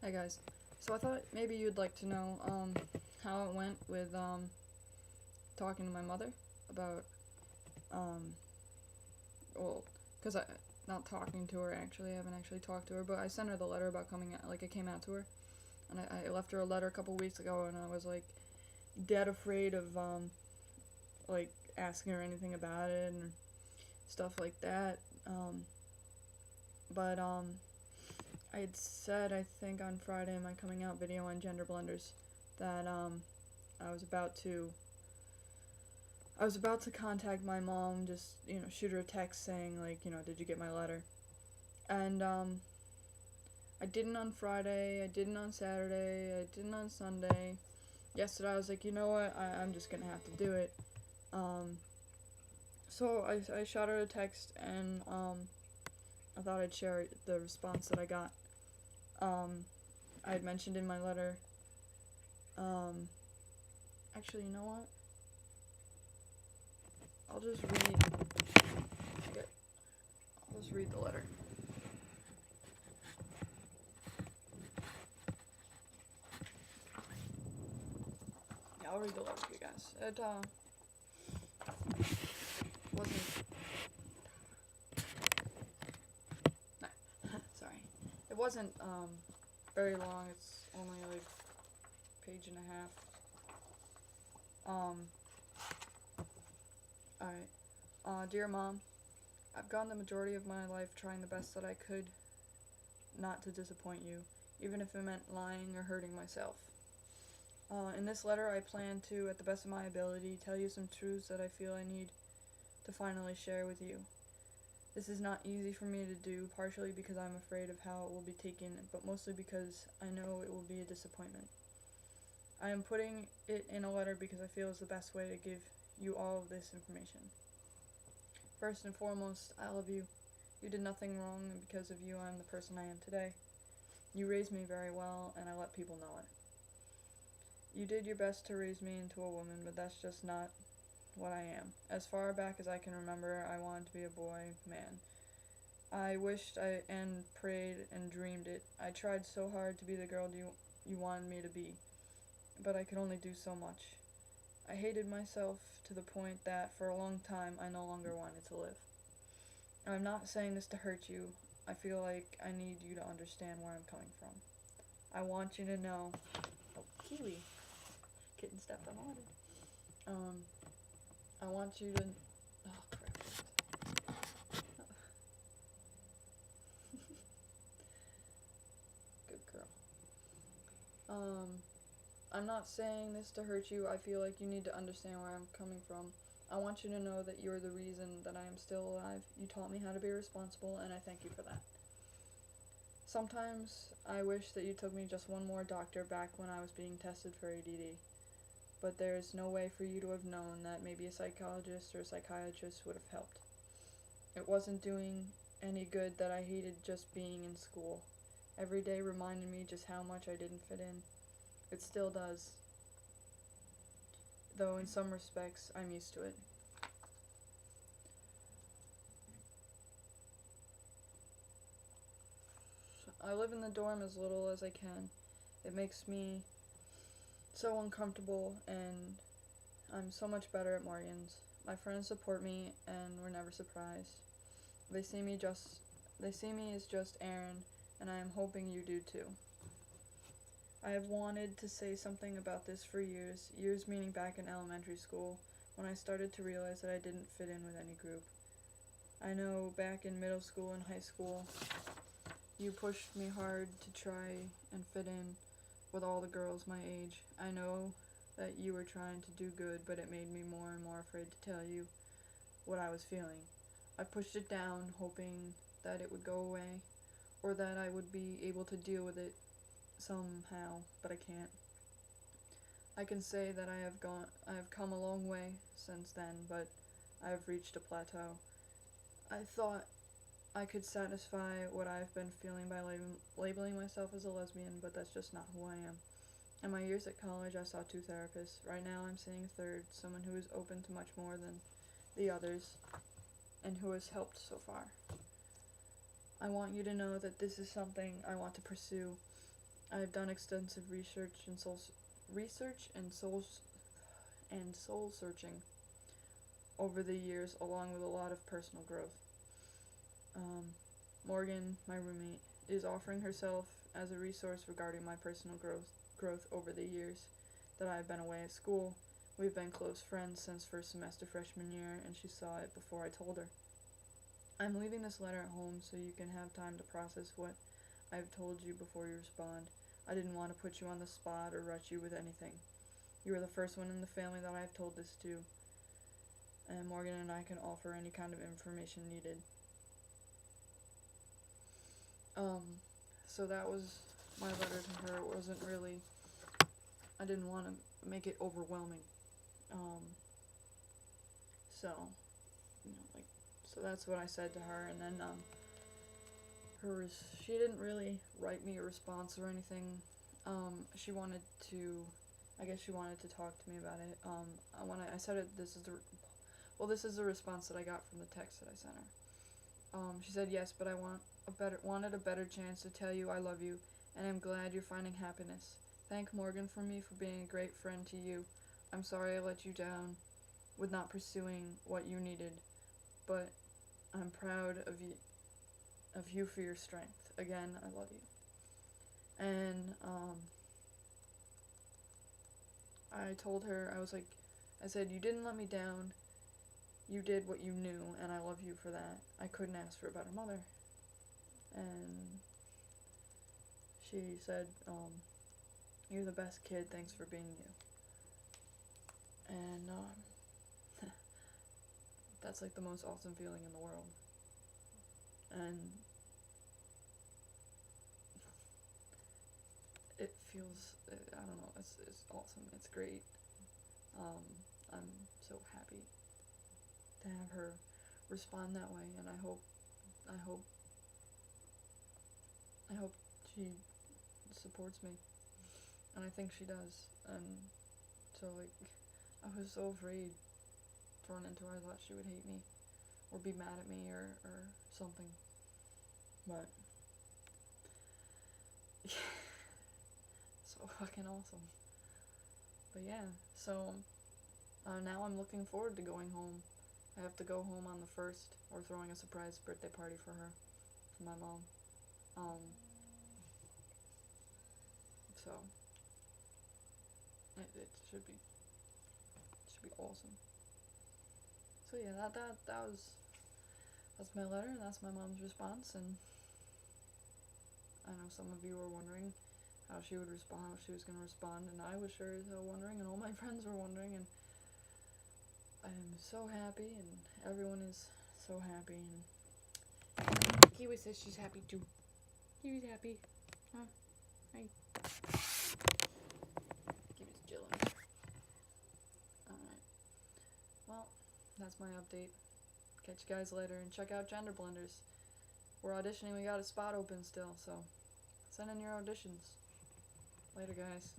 Hi guys. So I thought maybe you'd like to know how it went with talking to my mother about um well, cuz I not talking to her actually. I haven't actually talked to her, but I sent her the letter about coming out, like it came out to her. And I left her a letter a couple weeks ago, and I was like dead afraid of like asking her anything about it and stuff like that. But I had said, I think on Friday in my coming out video on gender blenders, that I was about to contact my mom, just, shoot her a text saying, like, did you get my letter? And I didn't on Friday, I didn't on Saturday, I didn't on Sunday. Yesterday I was like, you know what, I'm just gonna have to do it. So I shot her a text, and I thought I'd share the response that I got. I had mentioned in my letter, actually, you know what? I'll just read the letter. Yeah, I'll read the letter to you guys. It wasn't. No, sorry. It wasn't very long. It's only like a page and a half. Alright. Dear Mom, I've gone the majority of my life trying the best that I could not to disappoint you, even if it meant lying or hurting myself. In this letter, I plan to, at the best of my ability, tell you some truths that I feel I need to finally share with you. This is not easy for me to do, partially because I'm afraid of how it will be taken, but mostly because I know it will be a disappointment. I am putting it in a letter because I feel it's the best way to give you all of this information. First and foremost, I love you. You did nothing wrong, and because of you, I'm the person I am today. You raised me very well, and I let people know it. You did your best to raise me into a woman, but that's just not what I am. As far back as I can remember, I wanted to be a boy, man. I wished and prayed and dreamed it. I tried so hard to be the girl you wanted me to be, but I could only do so much. I hated myself to the point that for a long time I no longer wanted to live. I'm not saying this to hurt you. I feel like I need you to understand where I'm coming from. I want you to know. Oh, Kiwi. Kitten stepped on water. I want you to. Oh, crap. Good girl. I'm not saying this to hurt you. I feel like you need to understand where I'm coming from. I want you to know that you're the reason that I am still alive. You taught me how to be responsible, and I thank you for that. Sometimes I wish that you took me just one more doctor back when I was being tested for ADD. But there is no way for you to have known that maybe a psychologist or a psychiatrist would have helped. It wasn't doing any good that I hated just being in school. Every day reminded me just how much I didn't fit in. It still does. Though in some respects, I'm used to it. I live in the dorm as little as I can. It makes me so uncomfortable, and I'm so much better at Morgan's. My friends support me, and were never surprised. They see me as just Aaron, and I am hoping you do too. I have wanted to say something about this for years meaning back in elementary school, when I started to realize that I didn't fit in with any group. I know back in middle school and high school, you pushed me hard to try and fit in with all the girls my age. I know that you were trying to do good, but it made me more and more afraid to tell you what I was feeling. I pushed it down, hoping that it would go away, or that I would be able to deal with it somehow, but I can't. I can say that I have come a long way since then, but I have reached a plateau. I thought I could satisfy what I've been feeling by labeling myself as a lesbian, but that's just not who I am. In my years at college, I saw 2 therapists. Right now, I'm seeing a third, someone who is open to much more than the others, and who has helped so far. I want you to know that this is something I want to pursue. I've done extensive research and soul searching over the years, along with a lot of personal growth. Morgan, my roommate, is offering herself as a resource regarding my personal growth over the years that I've been away at school. We've been close friends since first semester freshman year, and she saw it before I told her. I'm leaving this letter at home so you can have time to process what I've told you before you respond. I didn't want to put you on the spot or rush you with anything. You are the first one in the family that I've told this to, and Morgan and I can offer any kind of information needed. So that was my letter to her. It wasn't really, I didn't want to make it overwhelming. So, so that's what I said to her, and then, she didn't really write me a response or anything. She wanted to, I guess she wanted to talk to me about it. When I said it, this is the response that I got from the text that I sent her. She said, yes, but I wanted a better chance to tell you I love you, and I'm glad you're finding happiness. Thank Morgan for me for being a great friend to you. I'm sorry I let you down with not pursuing what you needed, but I'm proud of you for your strength. Again, I love you. And, I told her, I said, you didn't let me down. You did what you knew, and I love you for that. I couldn't ask for a better mother. And she said, you're the best kid, thanks for being you. And, that's like the most awesome feeling in the world. And it feels, I don't know, it's awesome, it's great. I'm so happy to have her respond that way, and I hope she supports me, and I think she does. And so, I was so afraid to run into her. I thought she would hate me or be mad at me or something, but so fucking awesome. But yeah, so now I'm looking forward to going home. I have to go home on the 1st. We're throwing a surprise birthday party for her, for my mom. So it should be awesome. So yeah, that's my letter, and that's my mom's response. And I know some of you were wondering how she would respond, how she was going to respond, and I was sure as hell wondering, and all my friends were wondering, and I am so happy, and everyone is so happy, and Kiwi says she's happy too. Kiwi's happy. Huh? Hi. Kiwi's chilling. Alright. Well, that's my update. Catch you guys later, and check out Gender Blenders. We're auditioning, we got a spot open still, so send in your auditions. Later, guys.